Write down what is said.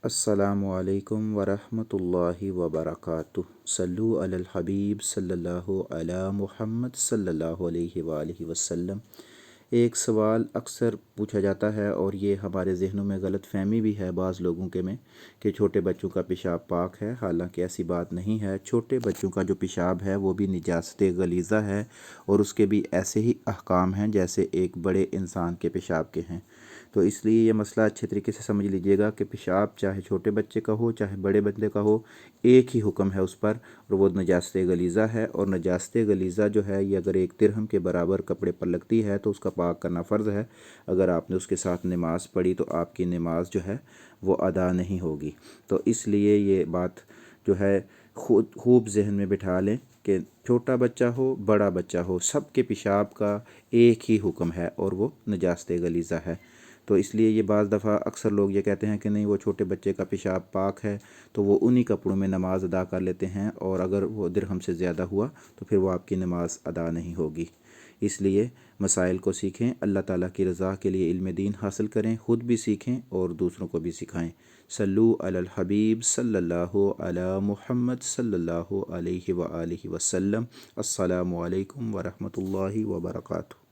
अस्सलामु अलैकुम वरहमतुल्लाहि वबरकातुहू। सल्लु अलल हबीब सल्लल्लाहु अला मुहम्मद सल्लल्लाहु अलैहि वालैहि वसल्लम। एक सवाल अक्सर पूछा जाता है और ये हमारे जहनों में गलत फहमी भी है बाज़ लोगों के में कि छोटे बच्चों का पेशाब पाक है। हालांकि ऐसी बात नहीं है। छोटे बच्चों का जो पेशाब है वो भी निजासत गलीज़ा है और उसके भी ऐसे ही अहकाम हैं जैसे एक बड़े इंसान के पेशाब के हैं। तो इसलिए ये मसला अच्छे तरीके से समझ लीजिएगा कि पेशाब चाहे छोटे बच्चे का हो चाहे बड़े बंदे का हो, एक ही हुक्म है उस पर, और वो नजास्त गलीज़ा है। और नजास्त गलीज़ा जो है ये अगर एक तिरहम के बराबर कपड़े पर लगती है तो उसका पाक करना फ़र्ज़ है। अगर आपने उसके साथ नमाज़ पढ़ी तो आपकी नमाज जो है वो अदा नहीं होगी। तो इसलिए ये बात जो है खुद खूब जहन में बिठा लें कि छोटा बच्चा हो बड़ा बच्चा हो, सब के पेशाब का एक ही हुक्म है और वो नजास्त गलीज़ा है। तो इसलिए ये बाज़ दफ़ा अक्सर लोग ये कहते हैं कि नहीं वो छोटे बच्चे का पेशाब पाक है, तो वो उन्हीं कपड़ों में नमाज़ अदा कर लेते हैं, और अगर वो दिरहम से ज़्यादा हुआ तो फिर वो आपकी नमाज़ अदा नहीं होगी। इसलिए मसाइल को सीखें, अल्लाह ताला की रज़ा के लिए इल्म दीन हासिल करें, ख़ुद भी सीखें और दूसरों को भी सिखाएं। सल्लु अलल हबीब सल्लल्लाहु अला मुहम्मद सल्लल्लाहु अलैहि व आलिहि वसल्लम। अस्सलामु अलैकुम व रहमतुल्लाहि व बरकातुहू।